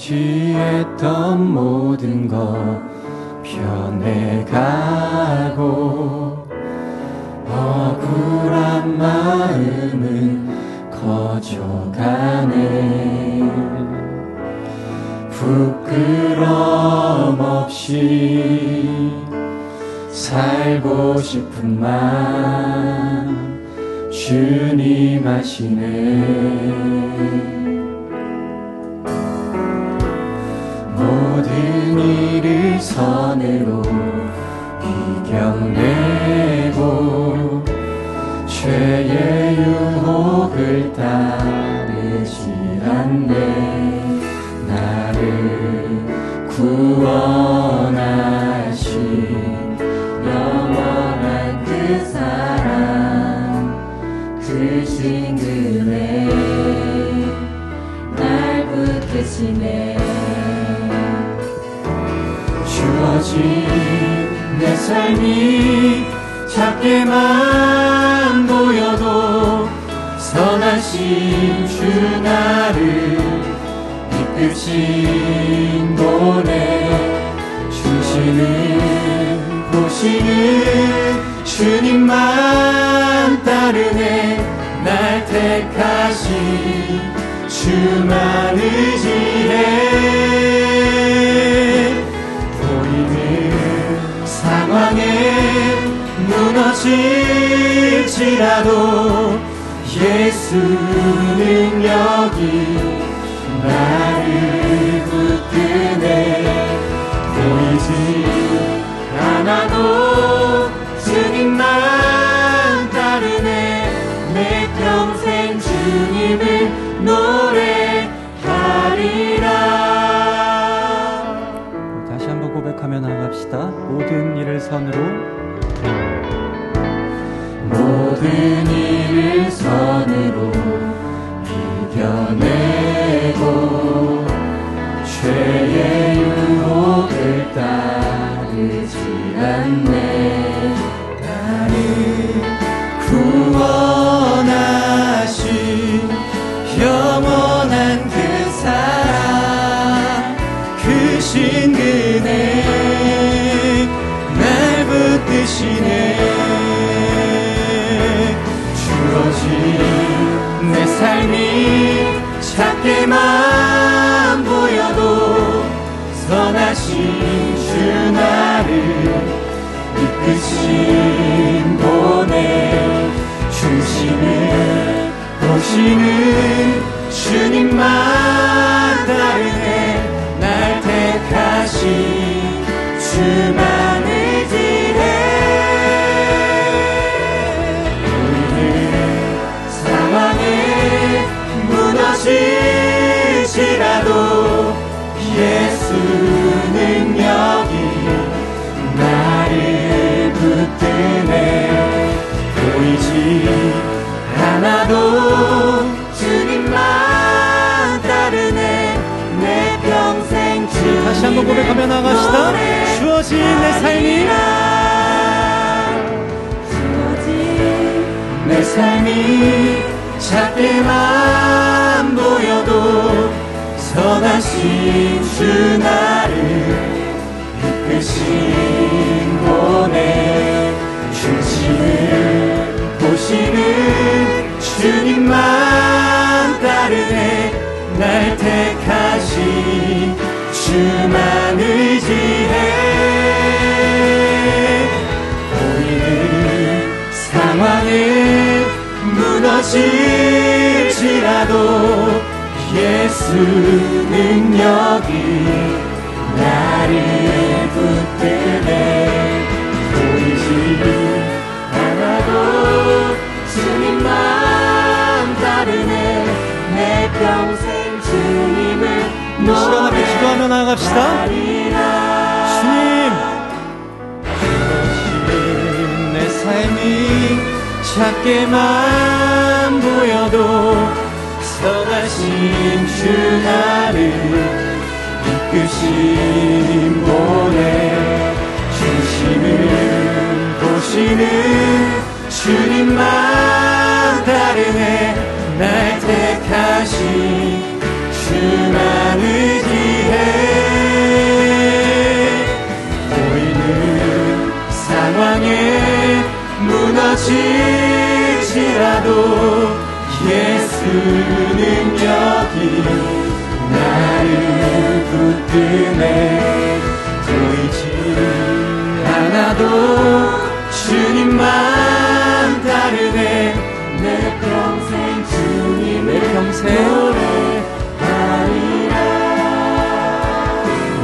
의지했던 모든 것 변해가고 억울한 마음은 커져가네. 부끄럼 없이 살고 싶은 마음 주님 아시네. 모든 일을 선으로 이겨내고 죄의 유혹을 따르지 않네. 나를 구원하신 영원한 그 사랑 그 신금에 날 붙드시네. 주어진 내 삶이 작게만 보여도 선하신 주 나를 이끄신 도네. 주시는 보시는 주님만 따르네. 날 택하신 주만 의지해. 상황에 무너질지라도 예수 능력이 나를 붙드네. 보이지 않아도 주님만 따르네. 내 평생 주님을 노래하리라. 다시 한번 고백하며 나갑시다. 모든 일을 선으로, 모든 일을 선으로 이겨내고 죄의 유혹을 따르지 않네. 나를 구원하신 영원한 그 사랑 그 신근에 날 붙드시네. 주어진 내 삶이 작게만 보여도 선하신 주 나를 이끄신 도네. 주시는 보시는 주님만 따르네. 날 택하신 주만 의지해. 우리는 상황에 무너질지라도 예수 능력이 나를 붙드네. 보이지 않아도 주님만 따르네. 내 평생 주. 다시 한번 고백하며 나갑시다. 주어진 내 삶이, 주어진 내 삶이 작게만 보여도 선하신 주 나를 이끄신 도네. 주시는 보시는 주님만 따르네. 날 택하신 주만 의지해. 보이는 상황에 무너질지라도 예수 능력이 나를 붙드네. 보이지 않아도 주님만 따르네. 내 평생 주님을 이 시간에 기도하며 나아갑시다. 주님, 주어진 내 삶이 작게만 보여도 선하신 주 나를 이끄신 보내. 주시는 보시는 주님만 따르네. 날 택하신 주만 의지해. 할지라도 예수는 여기 나를 붙드네. 보이지 않아도 주님만 따르네. 내 평생 주님을 노래하리라.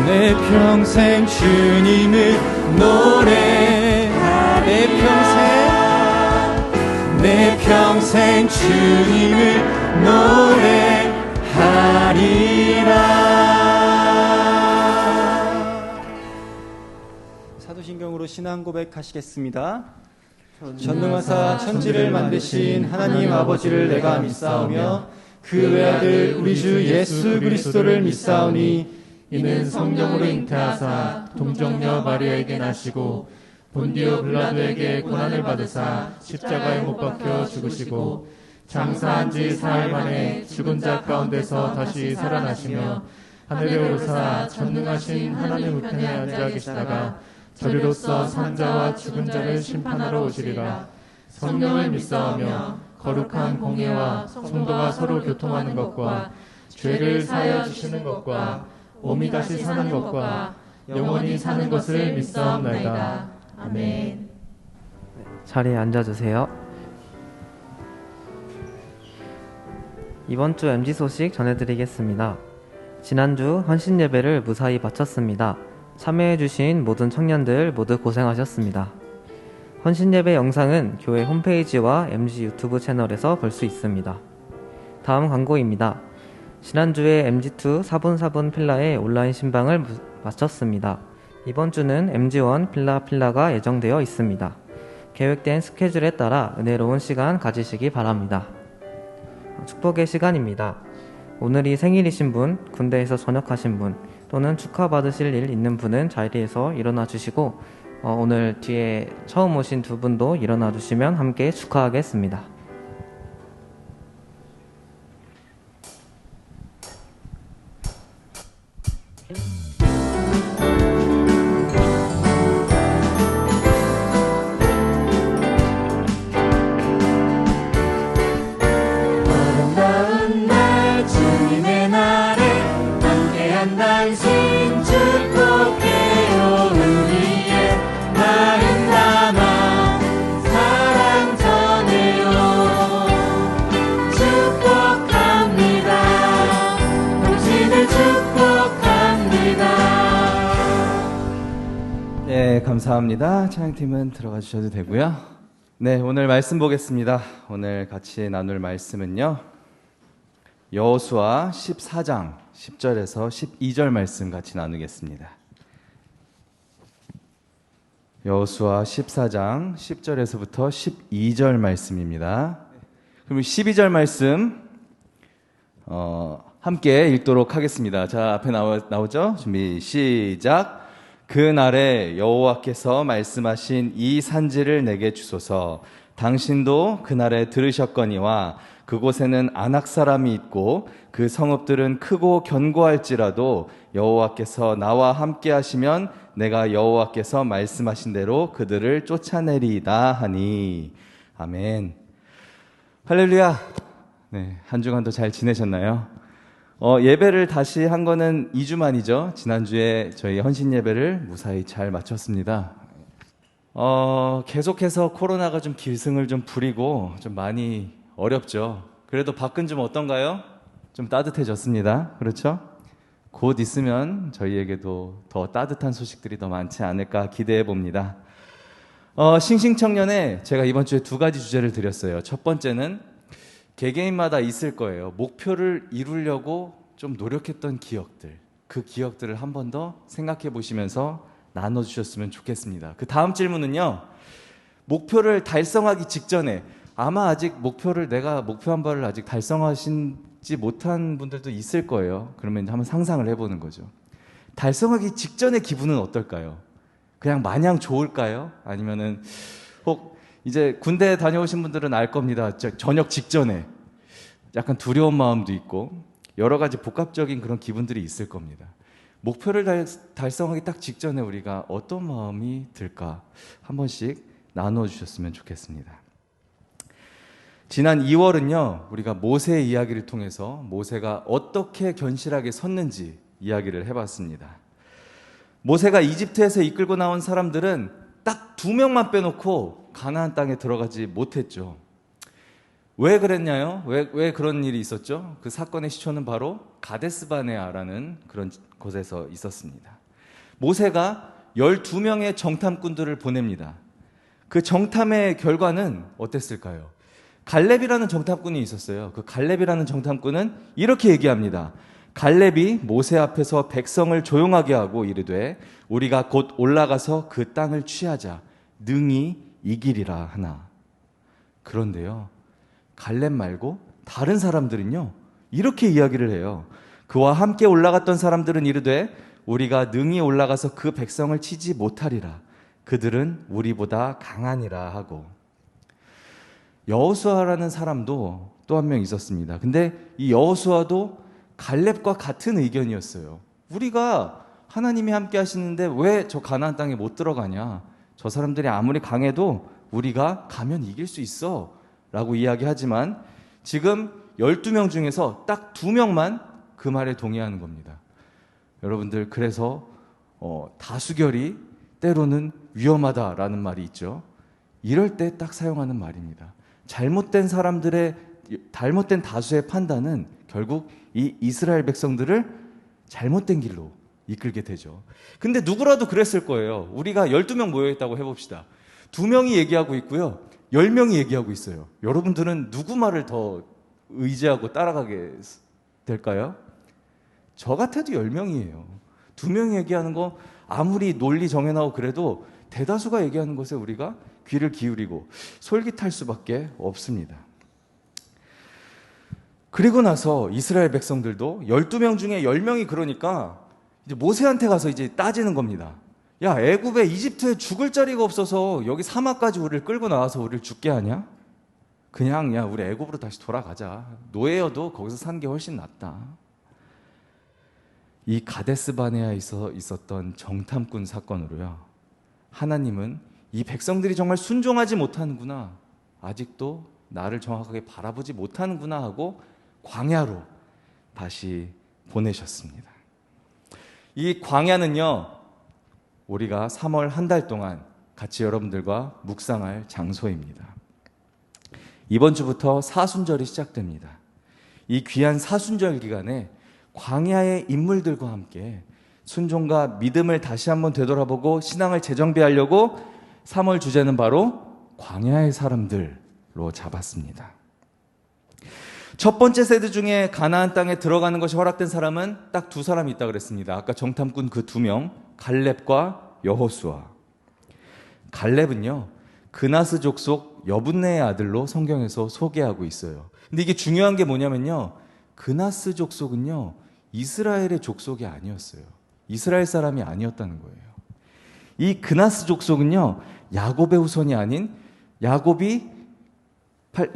내 평생 주님을 노래하리라. 내 평생 주님을 노래하리라. 사도신경으로 신앙 고백하시겠습니다. 전능하사 천지를 만드신 하나님 아버지를 내가 믿사오며 그 외아들 우리 주 예수 그리스도를 믿사오니 이는 성령으로 잉태하사 동정녀 마리아에게 나시고 본디오 빌라도에게 고난을 받으사 십자가에 못 박혀 죽으시고 장사한 지 사흘 만에 죽은 자 가운데서 다시 살아나시며 하늘에 오르사 전능하신 하나님 우편에 앉아 계시다가 저리로서 산자와 죽은 자를 심판하러 오시리라. 성령을 믿사오며 거룩한 공예와 성도가 서로 교통하는 것과 죄를 사하여 주시는 것과 몸이 다시 사는 것과 영원히 사는 것을 믿사옵나이다. 아멘. 자리에 앉아주세요. 이번 주 MG 소식 전해드리겠습니다. 지난주 헌신 예배를 무사히 마쳤습니다. 참여해주신 모든 청년들 모두 고생하셨습니다. 헌신 예배 영상은 교회 홈페이지와 MG 유튜브 채널에서 볼 수 있습니다. 다음 광고입니다. 지난주에 MG2 4분 필라의 온라인 신방을 마쳤습니다. 이번 주는 MG1 필라가 예정되어 있습니다. 계획된 스케줄에 따라 은혜로운 시간 가지시기 바랍니다. 축복의 시간입니다. 오늘이 생일이신 분, 군대에서 전역하신 분, 또는 축하받으실 일 있는 분은 자리에서 일어나 주시고 오늘 뒤에 처음 오신 두 분도 일어나 주시면 함께 축하하겠습니다. 네, 감사합니다. 찬양팀은 들어가 주셔도 되고요. 네, 오늘 말씀 보겠습니다. 오늘 같이 나눌 말씀은요, 여호수아 14장 10절에서 12절 말씀 같이 나누겠습니다. 여호수아 14장 10절에서부터 12절 말씀입니다. 그럼 12절 말씀 함께 읽도록 하겠습니다. 자, 앞에 나오죠? 준비 시작. 그날에 여호와께서 말씀하신 이 산지를 내게 주소서. 당신도 그날에 들으셨거니와 그곳에는 아낙 사람이 있고 그 성읍들은 크고 견고할지라도 여호와께서 나와 함께 하시면 내가 여호와께서 말씀하신 대로 그들을 쫓아내리이다 하니. 아멘. 할렐루야. 네, 한 주간도 잘 지내셨나요? 예배를 다시 한 거는 2주 만이죠. 지난주에 저희 헌신 예배를 무사히 잘 마쳤습니다. 계속해서 코로나가 좀 기승을 좀 부리고 좀 많이 어렵죠. 그래도 밖은 좀 어떤가요? 좀 따뜻해졌습니다. 그렇죠? 곧 있으면 저희에게도 더 따뜻한 소식들이 더 많지 않을까 기대해 봅니다. 싱싱청년에 제가 이번 주에 2가지 주제를 드렸어요. 첫 번째는 개개인마다 있을 거예요. 목표를 이루려고 좀 노력했던 기억들, 그 기억들을 한 번 더 생각해 보시면서 나눠주셨으면 좋겠습니다. 그 다음 질문은요, 목표를 달성하기 직전에 아마 아직 내가 목표한 바를 아직 달성하시지 못한 분들도 있을 거예요. 그러면 한번 상상을 해보는 거죠. 달성하기 직전의 기분은 어떨까요? 그냥 마냥 좋을까요? 아니면은 혹 이제 군대 다녀오신 분들은 알 겁니다. 전역 직전에 약간 두려운 마음도 있고 여러 가지 복합적인 그런 기분들이 있을 겁니다. 목표를 달성하기 딱 직전에 우리가 어떤 마음이 들까 한 번씩 나누어 주셨으면 좋겠습니다. 지난 2월은요, 우리가 모세의 이야기를 통해서 모세가 어떻게 견실하게 섰는지 이야기를 해봤습니다. 모세가 이집트에서 이끌고 나온 사람들은 딱 2명만 빼놓고 가나안 땅에 들어가지 못했죠. 왜 그랬냐요? 왜 그런 일이 있었죠? 그 사건의 시초는 바로 가데스바네아라는 그런 곳에서 있었습니다. 모세가 12명의 정탐꾼들을 보냅니다. 그 정탐의 결과는 어땠을까요? 갈렙이라는 정탐꾼이 있었어요. 그 갈렙이라는 정탐꾼은 이렇게 얘기합니다. 갈렙이 모세 앞에서 백성을 조용하게 하고 이르되 우리가 곧 올라가서 그 땅을 취하자 능히 이기리라 하나. 그런데요, 갈렙 말고 다른 사람들은요, 이렇게 이야기를 해요. 그와 함께 올라갔던 사람들은 이르되 우리가 능히 올라가서 그 백성을 치지 못하리라. 그들은 우리보다 강하니라 하고. 여호수아라는 사람도 또 한 명 있었습니다. 근데 이 여호수아도 갈렙과 같은 의견이었어요. 우리가 하나님이 함께 하시는데 왜 저 가나안 땅에 못 들어가냐? 저 사람들이 아무리 강해도 우리가 가면 이길 수 있어 라고 이야기하지만 지금 12명 중에서 딱 2명만 그 말에 동의하는 겁니다. 여러분들, 그래서 다수결이 때로는 위험하다라는 말이 있죠. 이럴 때 딱 사용하는 말입니다. 잘못된 다수의 판단은 결국 이 이스라엘 백성들을 잘못된 길로 이끌게 되죠. 근데 누구라도 그랬을 거예요. 우리가 12명 모여있다고 해봅시다. 2명이 얘기하고 있고요, 10명이 얘기하고 있어요. 여러분들은 누구 말을 더 의지하고 따라가게 될까요? 저 같아도 10명이에요. 2명이 얘기하는 거 아무리 논리 정해나고 그래도 대다수가 얘기하는 것에 우리가 귀를 기울이고 솔깃할 수밖에 없습니다. 그리고 나서 이스라엘 백성들도 12명 중에 10명이 그러니까 이제 모세한테 가서 이제 따지는 겁니다. 야, 애굽에 이집트에 죽을 자리가 없어서 여기 사막까지 우리를 끌고 나와서 우리를 죽게 하냐? 그냥 야, 우리 애굽으로 다시 돌아가자. 노예여도 거기서 사는 게 훨씬 낫다. 이 가데스바네아에 있었던 정탐꾼 사건으로요, 하나님은 이 백성들이 정말 순종하지 못하는구나, 아직도 나를 정확하게 바라보지 못하는구나 하고 광야로 다시 보내셨습니다. 이 광야는요, 우리가 3월 한 달 동안 같이 여러분들과 묵상할 장소입니다. 이번 주부터 사순절이 시작됩니다. 이 귀한 사순절 기간에 광야의 인물들과 함께 순종과 믿음을 다시 한번 되돌아보고 신앙을 재정비하려고 3월 주제는 바로 광야의 사람들로 잡았습니다. 첫 번째 세대 중에 가나안 땅에 들어가는 것이 허락된 사람은 딱 2사람이 있다고 그랬습니다. 아까 정탐꾼 그 2명, 갈렙과 여호수아. 갈렙은요, 그나스 족속 여분네의 아들로 성경에서 소개하고 있어요. 근데 이게 중요한 게 뭐냐면요, 그나스 족속은요, 이스라엘의 족속이 아니었어요. 이스라엘 사람이 아니었다는 거예요. 이 그나스 족속은요, 야곱의 후손이 아닌 야곱이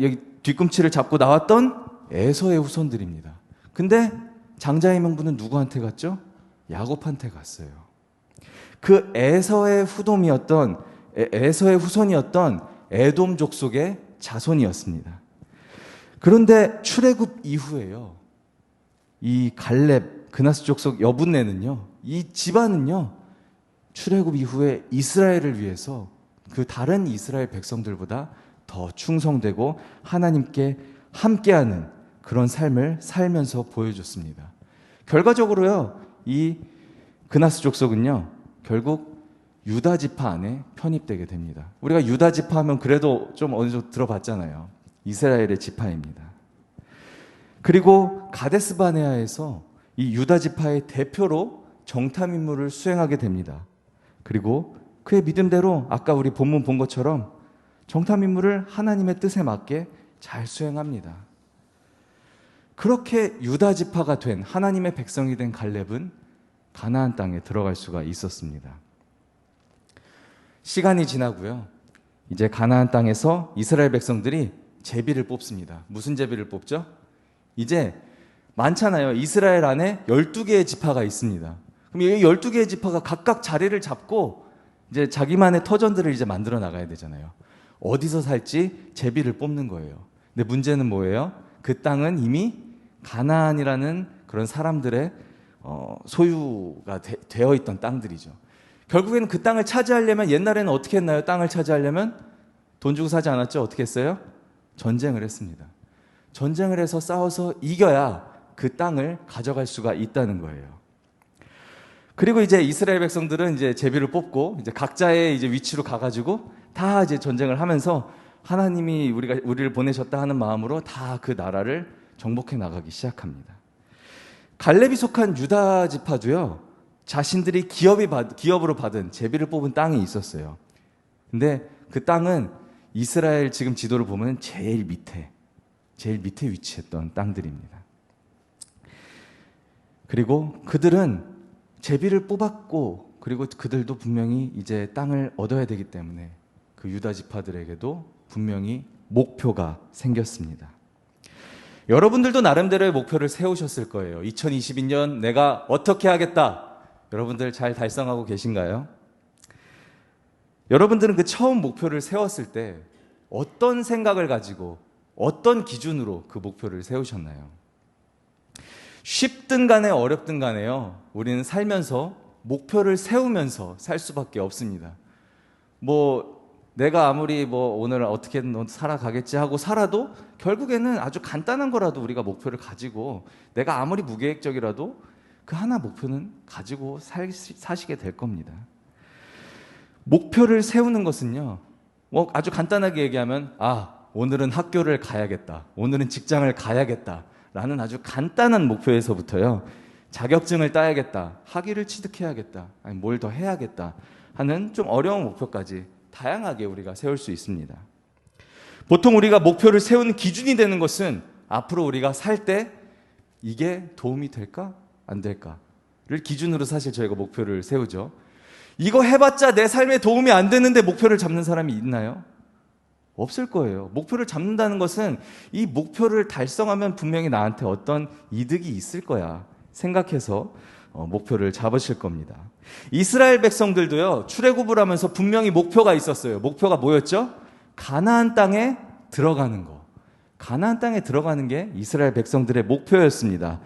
여기 뒤꿈치를 잡고 나왔던 에서의 후손들입니다. 근데 장자의 명분은 누구한테 갔죠? 야곱한테 갔어요. 그 에서의 후손이었던 에돔 족속의 자손이었습니다. 그런데 출애굽 이후에요, 이 갈렙 그나스 족속 여분네는요, 이 집안은요, 출애굽 이후에 이스라엘을 위해서 그 다른 이스라엘 백성들보다 더 충성되고 하나님께 함께하는 그런 삶을 살면서 보여줬습니다. 결과적으로요, 이 그나스 족속은요, 결국 유다 지파 안에 편입되게 됩니다. 우리가 유다 지파 하면 그래도 좀 어느 정도 들어봤잖아요. 이스라엘의 지파입니다. 그리고 가데스바네아에서 이 유다 지파의 대표로 정탐 임무를 수행하게 됩니다. 그리고 그의 믿음대로 아까 우리 본문 본 것처럼 정탐 임무를 하나님의 뜻에 맞게 잘 수행합니다. 그렇게 유다 지파가 된 하나님의 백성이 된 갈렙은 가나안 땅에 들어갈 수가 있었습니다. 시간이 지나고요, 이제 가나안 땅에서 이스라엘 백성들이 제비를 뽑습니다. 무슨 제비를 뽑죠? 이제 많잖아요. 이스라엘 안에 12개의 지파가 있습니다. 그럼 이 12개의 지파가 각각 자리를 잡고 이제 자기만의 터전들을 이제 만들어 나가야 되잖아요. 어디서 살지 제비를 뽑는 거예요. 근데 문제는 뭐예요? 그 땅은 이미 가나안이라는 그런 사람들의 소유가 되어 있던 땅들이죠. 결국에는 그 땅을 차지하려면, 옛날에는 어떻게 했나요? 땅을 차지하려면 돈 주고 사지 않았죠? 어떻게 했어요? 전쟁을 했습니다. 전쟁을 해서 싸워서 이겨야 그 땅을 가져갈 수가 있다는 거예요. 그리고 이제 이스라엘 백성들은 이제 제비를 뽑고 이제 각자의 이제 위치로 가가지고 다 이제 전쟁을 하면서 하나님이 우리를 보내셨다 하는 마음으로 다 그 나라를 정복해 나가기 시작합니다. 갈렙이 속한 유다 지파도요, 자신들이 기업으로 받은 제비를 뽑은 땅이 있었어요. 근데 그 땅은 이스라엘 지금 지도를 보면 제일 밑에 위치했던 땅들입니다. 그리고 그들은 제비를 뽑았고, 그리고 그들도 분명히 이제 땅을 얻어야 되기 때문에 그 유다 지파들에게도 분명히 목표가 생겼습니다. 여러분들도 나름대로의 목표를 세우셨을 거예요. 2022년 내가 어떻게 하겠다. 여러분들 잘 달성하고 계신가요? 여러분들은 그 처음 목표를 세웠을 때 어떤 생각을 가지고 어떤 기준으로 그 목표를 세우셨나요? 쉽든 간에 어렵든 간에요, 우리는 살면서 목표를 세우면서 살 수밖에 없습니다. 내가 아무리 오늘 어떻게든 살아가겠지 하고 살아도 결국에는 아주 간단한 거라도 우리가 목표를 가지고, 내가 아무리 무계획적이라도 그 하나 목표는 가지고 사시게 될 겁니다. 목표를 세우는 것은요, 아주 간단하게 얘기하면, 오늘은 학교를 가야겠다, 오늘은 직장을 가야겠다 라는 아주 간단한 목표에서부터요, 자격증을 따야겠다, 학위를 취득해야겠다, 아니 뭘 더 해야겠다 하는 좀 어려운 목표까지 다양하게 우리가 세울 수 있습니다. 보통 우리가 목표를 세우는 기준이 되는 것은 앞으로 우리가 살 때 이게 도움이 될까 안 될까를 기준으로 사실 저희가 목표를 세우죠. 이거 해봤자 내 삶에 도움이 안 되는데 목표를 잡는 사람이 있나요? 없을 거예요. 목표를 잡는다는 것은 이 목표를 달성하면 분명히 나한테 어떤 이득이 있을 거야 생각해서 목표를 잡으실 겁니다. 이스라엘 백성들도요, 출애굽을 하면서 분명히 목표가 있었어요. 목표가 뭐였죠? 가나안 땅에 들어가는 거. 가나안 땅에 들어가는 게 이스라엘 백성들의 목표였습니다.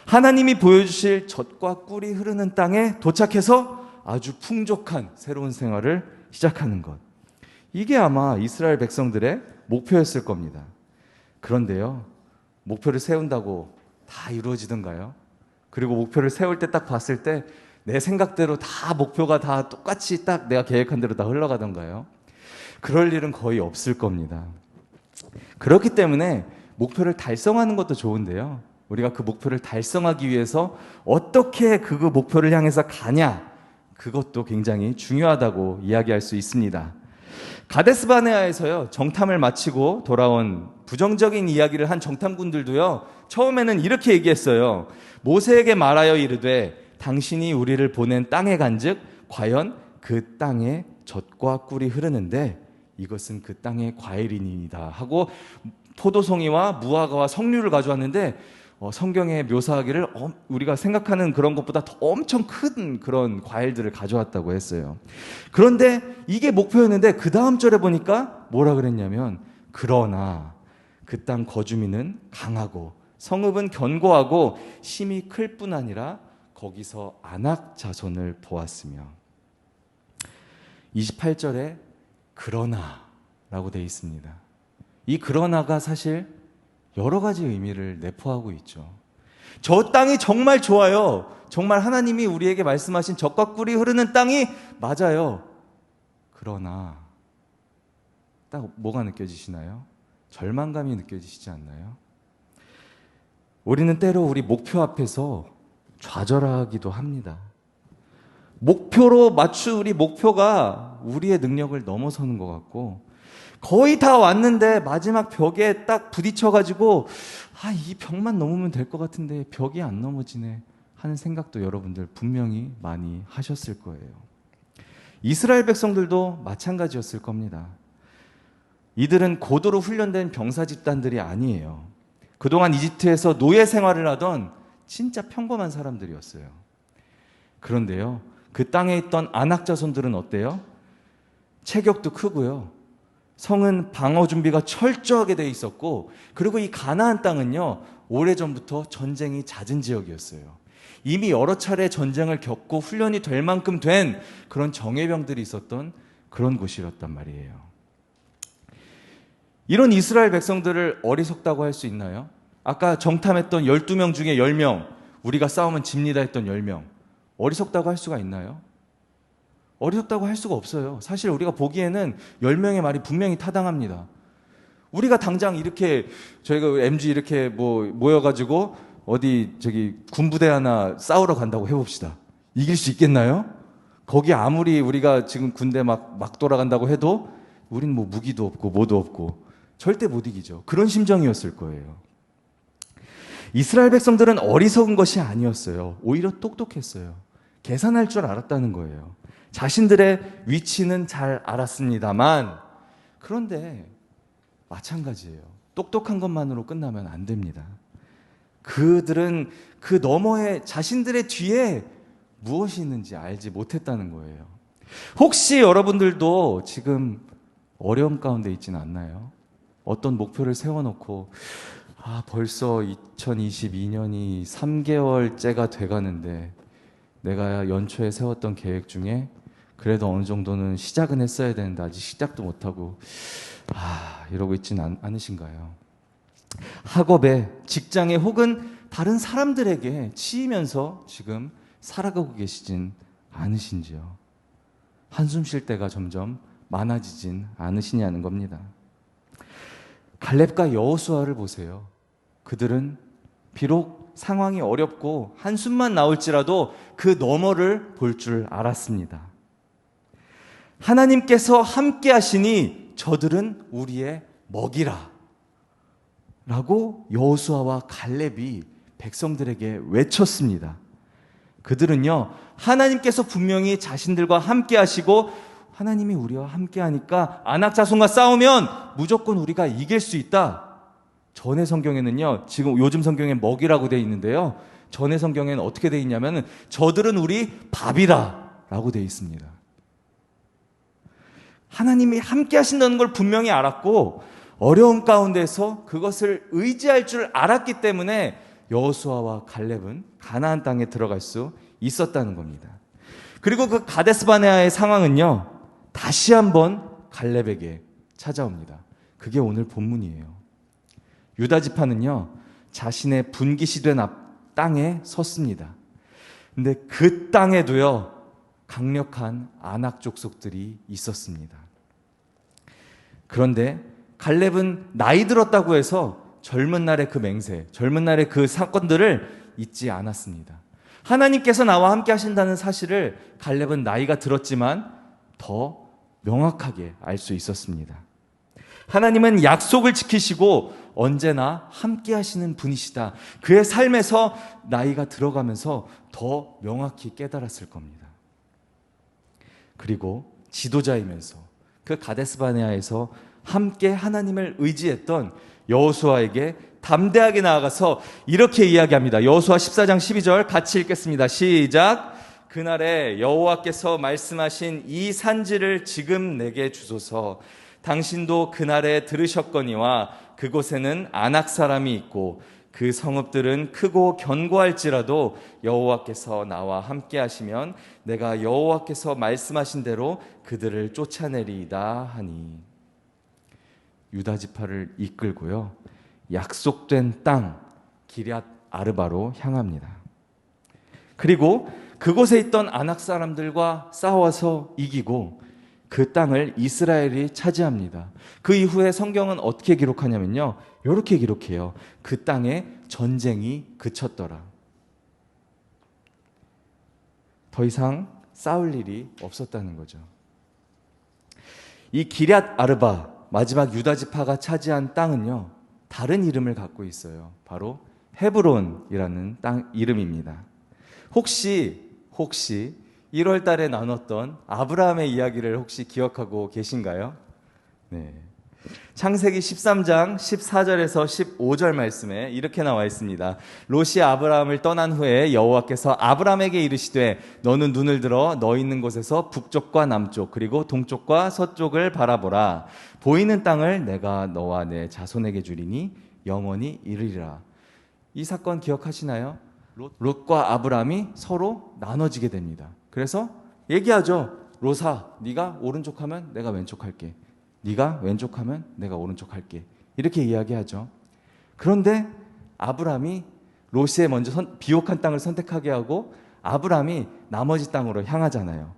하나님이 보여주실 젖과 꿀이 흐르는 땅에 도착해서 아주 풍족한 새로운 생활을 시작하는 것. 이게 아마 이스라엘 백성들의 목표였을 겁니다. 그런데요, 목표를 세운다고 다 이루어지던가요? 그리고 목표를 세울 때 딱 봤을 때 내 생각대로 다 목표가 다 똑같이 딱 내가 계획한 대로 다 흘러가던가요? 그럴 일은 거의 없을 겁니다. 그렇기 때문에 목표를 달성하는 것도 좋은데요, 우리가 그 목표를 달성하기 위해서 어떻게 그 목표를 향해서 가냐, 그것도 굉장히 중요하다고 이야기할 수 있습니다. 가데스바네아에서요, 정탐을 마치고 돌아온 부정적인 이야기를 한 정탐꾼들도요, 처음에는 이렇게 얘기했어요. 모세에게 말하여 이르되 당신이 우리를 보낸 땅에 간즉 과연 그 땅에 젖과 꿀이 흐르는데 이것은 그 땅의 과일이니이다 하고 포도송이와 무화과와 석류를 가져왔는데, 성경에 묘사하기를 우리가 생각하는 그런 것보다 더 엄청 큰 그런 과일들을 가져왔다고 했어요. 그런데 이게 목표였는데 그 다음 절에 보니까 뭐라 그랬냐면, 그러나 그 땅 거주민은 강하고 성읍은 견고하고 심이 클 뿐 아니라 거기서 안악 자손을 보았으며, 28절에 그러나라고 되어 있습니다. 이 그러나가 사실 여러 가지 의미를 내포하고 있죠. 저 땅이 정말 좋아요. 정말 하나님이 우리에게 말씀하신 젖과 꿀이 흐르는 땅이 맞아요. 그러나 딱 뭐가 느껴지시나요? 절망감이 느껴지시지 않나요? 우리는 때로 우리 목표 앞에서 좌절하기도 합니다. 목표로 맞춘 우리 목표가 우리의 능력을 넘어서는 것 같고, 거의 다 왔는데 마지막 벽에 딱 부딪혀가지고 이 벽만 넘으면 될 것 같은데 벽이 안 넘어지네 하는 생각도 여러분들 분명히 많이 하셨을 거예요. 이스라엘 백성들도 마찬가지였을 겁니다. 이들은 고도로 훈련된 병사 집단들이 아니에요. 그동안 이집트에서 노예 생활을 하던 진짜 평범한 사람들이었어요. 그런데요, 그 땅에 있던 아낙 자손들은 어때요? 체격도 크고요, 성은 방어 준비가 철저하게 돼 있었고, 그리고 이 가나안 땅은요, 오래전부터 전쟁이 잦은 지역이었어요. 이미 여러 차례 전쟁을 겪고 훈련이 될 만큼 된 그런 정예병들이 있었던 그런 곳이었단 말이에요. 이런 이스라엘 백성들을 어리석다고 할 수 있나요? 아까 정탐했던 12명 중에 10명, 우리가 싸우면 집니다 했던 10명, 어리석다고 할 수가 있나요? 어리석다고 할 수가 없어요. 사실 우리가 보기에는 10명의 말이 분명히 타당합니다. 우리가 당장 이렇게 저희가 MG 이렇게 모여가지고 어디 군부대 하나 싸우러 간다고 해봅시다. 이길 수 있겠나요? 거기 아무리 우리가 지금 군대 막 돌아간다고 해도 우린 무기도 없고 뭐도 없고 절대 못 이기죠. 그런 심정이었을 거예요. 이스라엘 백성들은 어리석은 것이 아니었어요. 오히려 똑똑했어요. 계산할 줄 알았다는 거예요. 자신들의 위치는 잘 알았습니다만, 그런데 마찬가지예요. 똑똑한 것만으로 끝나면 안 됩니다. 그들은 그 너머에 자신들의 뒤에 무엇이 있는지 알지 못했다는 거예요. 혹시 여러분들도 지금 어려움 가운데 있지는 않나요? 어떤 목표를 세워놓고 벌써 2022년이 3개월째가 돼가는데 내가 연초에 세웠던 계획 중에 그래도 어느 정도는 시작은 했어야 되는데 아직 시작도 못하고 이러고 있지는 않으신가요? 학업에, 직장에 혹은 다른 사람들에게 치이면서 지금 살아가고 계시진 않으신지요? 한숨 쉴 때가 점점 많아지진 않으시냐는 겁니다. 갈렙과 여호수아를 보세요. 그들은 비록 상황이 어렵고 한숨만 나올지라도 그 너머를 볼 줄 알았습니다. 하나님께서 함께 하시니 저들은 우리의 먹이라 라고 여호수아와 갈렙이 백성들에게 외쳤습니다. 그들은요, 하나님께서 분명히 자신들과 함께 하시고 하나님이 우리와 함께 하니까 아낙 자손과 싸우면 무조건 우리가 이길 수 있다. 전의 성경에는요, 지금 요즘 성경에 먹이라고 되어 있는데요, 전의 성경에는 어떻게 되어 있냐면 저들은 우리 밥이라 라고 되어 있습니다. 하나님이 함께 하신다는 걸 분명히 알았고 어려움 가운데서 그것을 의지할 줄 알았기 때문에 여호수아와 갈렙은 가나안 땅에 들어갈 수 있었다는 겁니다. 그리고 그 가데스바네아의 상황은요, 다시 한번 갈렙에게 찾아옵니다. 그게 오늘 본문이에요. 유다 지파는요, 자신의 분기시된 땅에 섰습니다. 근데 그 땅에도요, 강력한 아낙 족속들이 있었습니다. 그런데 갈렙은 나이 들었다고 해서 젊은 날의 그 맹세, 젊은 날의 그 사건들을 잊지 않았습니다. 하나님께서 나와 함께 하신다는 사실을 갈렙은 나이가 들었지만 더 명확하게 알 수 있었습니다. 하나님은 약속을 지키시고 언제나 함께 하시는 분이시다. 그의 삶에서 나이가 들어가면서 더 명확히 깨달았을 겁니다. 그리고 지도자이면서 그 가데스바네아에서 함께 하나님을 의지했던 여호수아에게 담대하게 나아가서 이렇게 이야기합니다. 여호수아 14장 12절 같이 읽겠습니다. 시작. 그날에 여호와께서 말씀하신 이 산지를 지금 내게 주소서. 당신도 그날에 들으셨거니와 그곳에는 아낙 사람이 있고 그 성읍들은 크고 견고할지라도 여호와께서 나와 함께 하시면 내가 여호와께서 말씀하신 대로 그들을 쫓아내리이다 하니. 유다 지파를 이끌고요, 약속된 땅 기럇 아르바로 향합니다. 그리고 그곳에 있던 아낙 사람들과 싸워서 이기고 그 땅을 이스라엘이 차지합니다. 그 이후에 성경은 어떻게 기록하냐면요, 이렇게 기록해요. 그 땅에 전쟁이 그쳤더라. 더 이상 싸울 일이 없었다는 거죠. 이 기럇 아르바, 마지막 유다 지파가 차지한 땅은요, 다른 이름을 갖고 있어요. 바로 헤브론이라는 땅 이름입니다. 혹시 1월 달에 나눴던 아브라함의 이야기를 혹시 기억하고 계신가요? 네. 창세기 13장 14절에서 15절 말씀에 이렇게 나와 있습니다. 롯이 아브라함을 떠난 후에 여호와께서 아브라함에게 이르시되 너는 눈을 들어 너 있는 곳에서 북쪽과 남쪽 그리고 동쪽과 서쪽을 바라보라. 보이는 땅을 내가 너와 내 자손에게 주리니 영원히 이르리라. 이 사건 기억하시나요? 롯과 아브라함이 서로 나눠지게 됩니다. 그래서 얘기하죠. 롯아, 네가 오른쪽 하면 내가 왼쪽 할게. 네가 왼쪽 하면 내가 오른쪽 할게. 이렇게 이야기하죠. 그런데 아브라함이 롯에 먼저 비옥한 땅을 선택하게 하고 아브라함이 나머지 땅으로 향하잖아요.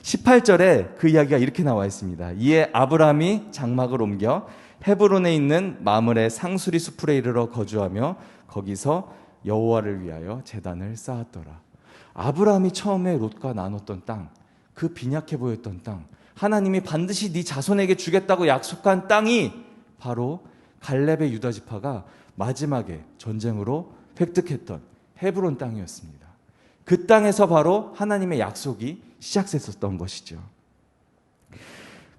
18절에 그 이야기가 이렇게 나와 있습니다. 이에 아브라함이 장막을 옮겨 헤브론에 있는 마므레 상수리 수풀에 이르러 거주하며 거기서 여호와를 위하여 제단을 쌓았더라. 아브라함이 처음에 롯과 나눴던 땅, 그 빈약해 보였던 땅, 하나님이 반드시 네 자손에게 주겠다고 약속한 땅이 바로 갈렙의 유다 지파가 마지막에 전쟁으로 획득했던 헤브론 땅이었습니다. 그 땅에서 바로 하나님의 약속이 시작됐었던 것이죠.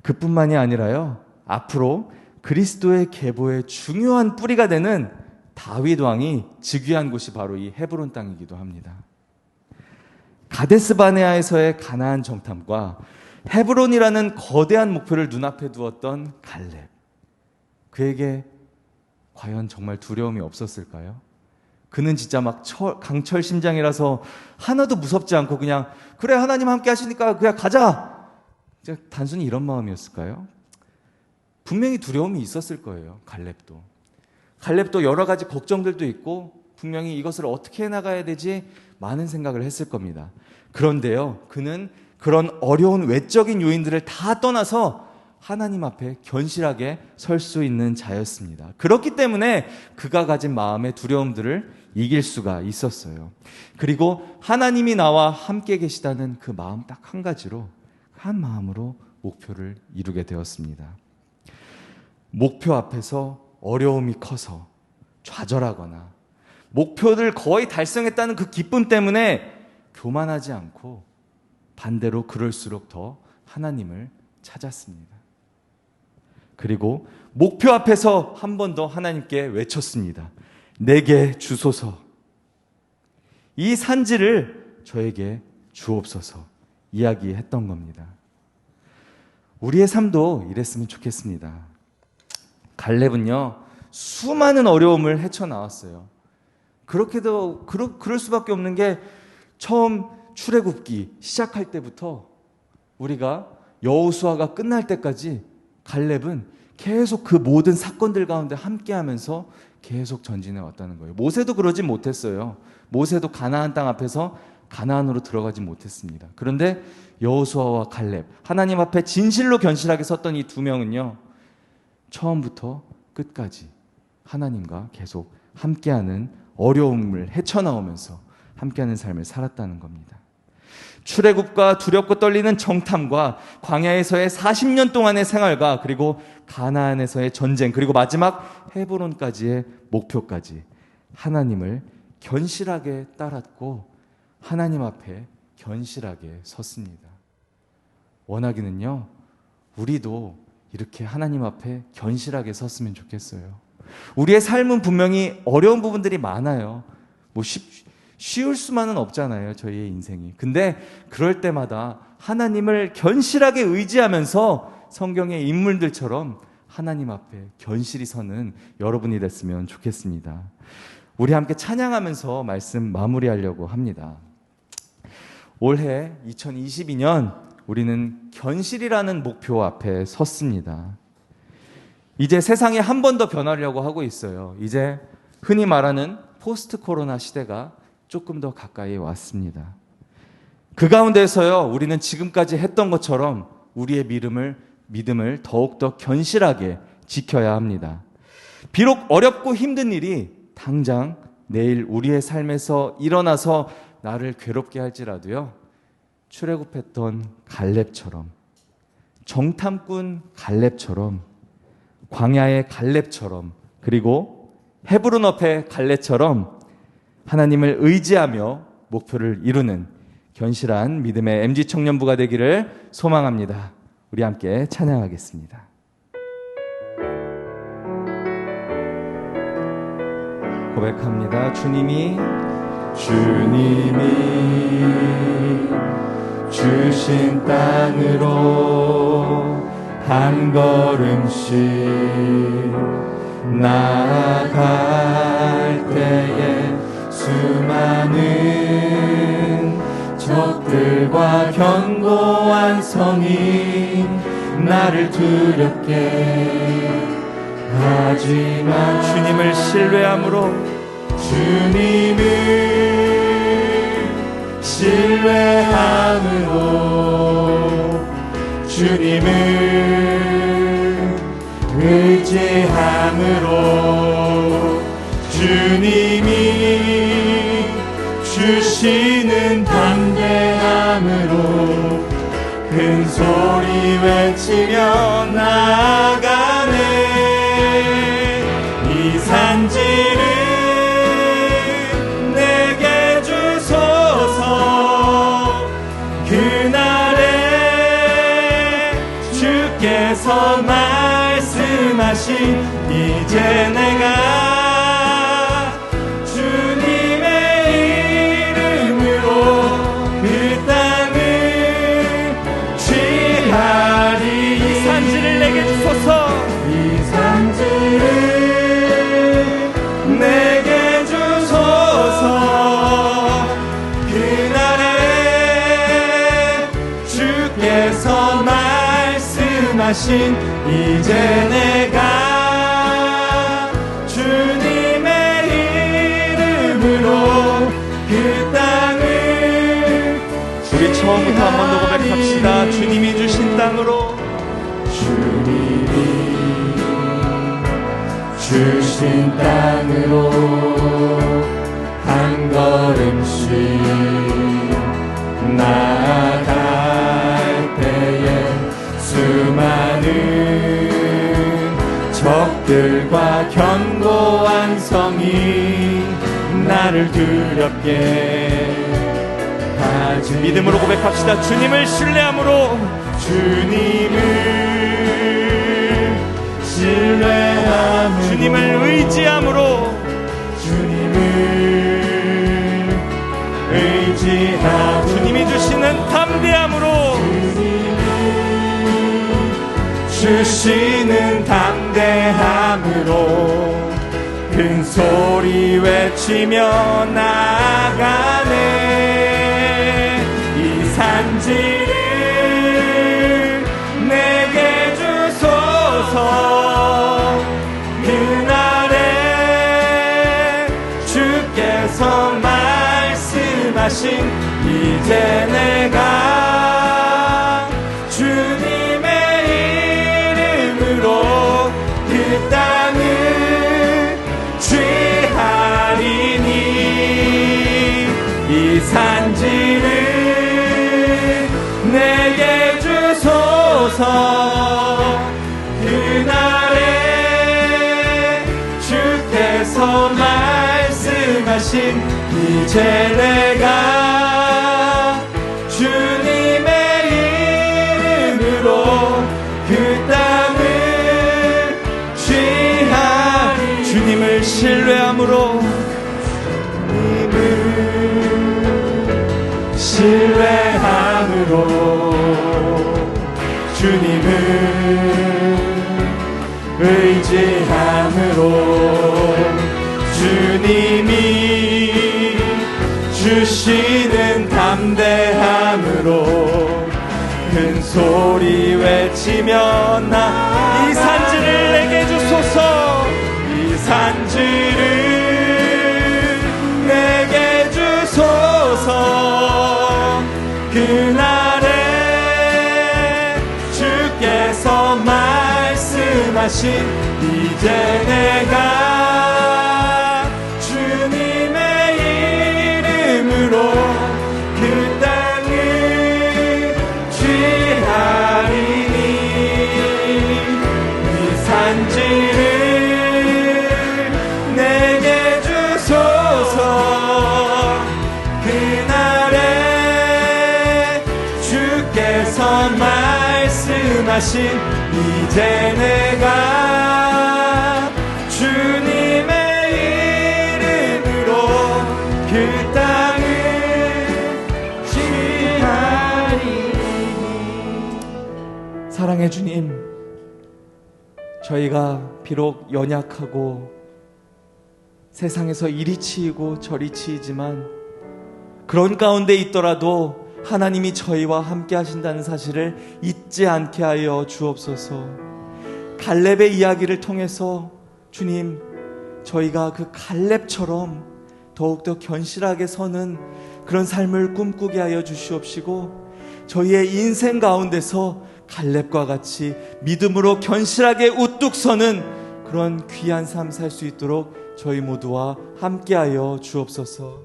그뿐만이 아니라요, 앞으로 그리스도의 계보의 중요한 뿌리가 되는 다윗 왕이 즉위한 곳이 바로 이 헤브론 땅이기도 합니다. 가데스 바네아에서의 가나안 정탐과 헤브론이라는 거대한 목표를 눈앞에 두었던 갈렙, 그에게 과연 정말 두려움이 없었을까요? 그는 진짜 막 강철 심장이라서 하나도 무섭지 않고 그냥 그래 하나님 함께 하시니까 그냥 가자, 단순히 이런 마음이었을까요? 분명히 두려움이 있었을 거예요. 갈렙도 여러 가지 걱정들도 있고 분명히 이것을 어떻게 해나가야 되지 많은 생각을 했을 겁니다. 그런데요, 그는 그런 어려운 외적인 요인들을 다 떠나서 하나님 앞에 견실하게 설 수 있는 자였습니다. 그렇기 때문에 그가 가진 마음의 두려움들을 이길 수가 있었어요. 그리고 하나님이 나와 함께 계시다는 그 마음 딱 한 가지로, 한 마음으로 목표를 이루게 되었습니다. 목표 앞에서 어려움이 커서 좌절하거나 목표를 거의 달성했다는 그 기쁨 때문에 교만하지 않고 반대로 그럴수록 더 하나님을 찾았습니다. 그리고 목표 앞에서 한 번 더 하나님께 외쳤습니다. 내게 주소서. 이 산지를 저에게 주옵소서 이야기했던 겁니다. 우리의 삶도 이랬으면 좋겠습니다. 갈렙은요, 수많은 어려움을 헤쳐나왔어요. 그럴 수밖에 없는 게 처음 출애굽기 시작할 때부터 우리가 여호수아가 끝날 때까지 갈렙은 계속 그 모든 사건들 가운데 함께하면서 계속 전진해 왔다는 거예요. 모세도 그러지 못했어요. 모세도 가나안 땅 앞에서 가나안으로 들어가지 못했습니다. 그런데 여호수아와 갈렙, 하나님 앞에 진실로 견실하게 섰던 이 두 명은요, 처음부터 끝까지 하나님과 계속 함께하는 어려움을 헤쳐나오면서 함께하는 삶을 살았다는 겁니다. 출애굽과 두렵고 떨리는 정탐과 광야에서의 40년 동안의 생활과 그리고 가나안에서의 전쟁, 그리고 마지막 헤브론까지의 목표까지 하나님을 견실하게 따랐고 하나님 앞에 견실하게 섰습니다. 원하기는요, 우리도 이렇게 하나님 앞에 견실하게 섰으면 좋겠어요. 우리의 삶은 분명히 어려운 부분들이 많아요. 쉬울 수만은 없잖아요, 저희의 인생이. 근데 그럴 때마다 하나님을 견실하게 의지하면서 성경의 인물들처럼 하나님 앞에 견실히 서는 여러분이 됐으면 좋겠습니다. 우리 함께 찬양하면서 말씀 마무리하려고 합니다. 올해 2022년 우리는 견실이라는 목표 앞에 섰습니다. 이제 세상이 한 번 더 변하려고 하고 있어요. 이제 흔히 말하는 포스트 코로나 시대가 조금 더 가까이 왔습니다. 그 가운데서요, 우리는 지금까지 했던 것처럼 우리의 믿음을 더욱더 견실하게 지켜야 합니다. 비록 어렵고 힘든 일이 당장 내일 우리의 삶에서 일어나서 나를 괴롭게 할지라도요, 출애굽했던 갈렙처럼, 정탐꾼 갈렙처럼, 광야의 갈렙처럼, 그리고 헤브론 앞의 갈렙처럼 하나님을 의지하며 목표를 이루는 견실한 믿음의 MG 청년부가 되기를 소망합니다. 우리 함께 찬양하겠습니다. 고백합니다. 주님이 주신 땅으로 한 걸음씩 나아갈 때에 수많은 적들과 견고한 성이 나를 두렵게 하지만 주님을 신뢰함으로 주님을 의지함으로 주님이 주시는 담대함으로 큰 소리 외치며 나아가네. 이 산지를 내게 주소서. 그날에 주께서 말씀하신 이제 내가 주님의 이름으로 그 땅을 취하리. 이 산지를 내게 주소서. 이 산지를 내게 주소서. 그날에 주께서 말씀하신 이제 내가 주님의 이름으로 그 땅을 우리 처음부터 한 번 더 고백합시다. 주님이 주신 땅으로 주님이 주신 땅으로 한 걸음씩 나아갈 때에 수많은 적들과 견고한 성이 나를 두렵게 하지. 믿음으로 고백합시다. 주님을 신뢰함으로 주님을 의지함으로 주님이 주시는 담대함으로 큰 소리 외치며 나아가네. 이 산지를 내게 주소서. 그날에 주께서 말씀하신 이제 내가 주님의 이름으로 그 땅을 취하리니. 이 산지를 내게 주소서. 그날에 주께서 말씀하신 이제 내가 주님의 이름으로 그 땅을 취하리. 주님을 신뢰함으로 주님을 의지함으로 주님이 주시는 담대함으로 큰 소리 외치며 이 산지를 내게 주소서. 이 산지를 내게 주소서. 그날에 주께서 말씀하신 이제 내가 주님의 이름으로 그 땅을 취하리니. 이 산지를 내게 주소서. 그날에 주께서 말씀하신 이제 내가 주님의 사랑의 주님, 저희가 비록 연약하고 세상에서 이리 치이고 저리 치이지만 그런 가운데 있더라도 하나님이 저희와 함께 하신다는 사실을 잊지 않게 하여 주옵소서. 갈렙의 이야기를 통해서 주님, 저희가 그 갈렙처럼 더욱더 견실하게 서는 그런 삶을 꿈꾸게 하여 주시옵시고, 저희의 인생 가운데서 갈렙과 같이 믿음으로 견실하게 우뚝 서는 그런 귀한 삶 살 수 있도록 저희 모두와 함께하여 주옵소서.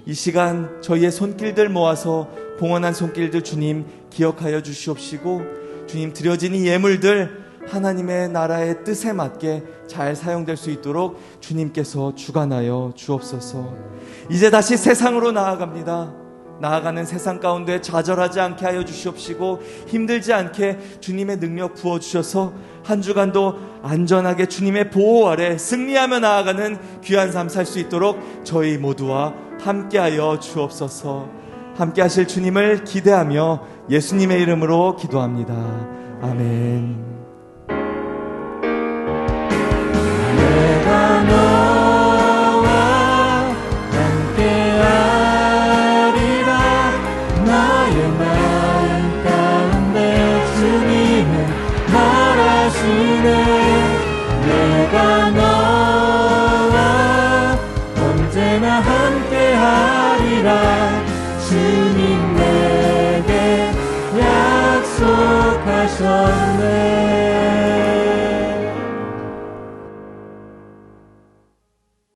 이 시간 저희의 손길들 모아서 봉헌한 손길들 주님 기억하여 주시옵시고, 주님 드려진 이 예물들 하나님의 나라의 뜻에 맞게 잘 사용될 수 있도록 주님께서 주관하여 주옵소서. 이제 다시 세상으로 나아갑니다. 나아가는 세상 가운데 좌절하지 않게 하여 주시옵시고, 힘들지 않게 주님의 능력 부어주셔서 한 주간도 안전하게 주님의 보호 아래 승리하며 나아가는 귀한 삶 살 수 있도록 저희 모두와 함께하여 주옵소서. 함께하실 주님을 기대하며 예수님의 이름으로 기도합니다. 아멘. 내가 너와 함께하리라. 나의 마음 가운데 주님은 말하시네. 내가 너와 언제나 함께하리라. 주님 내게 약속하셨네.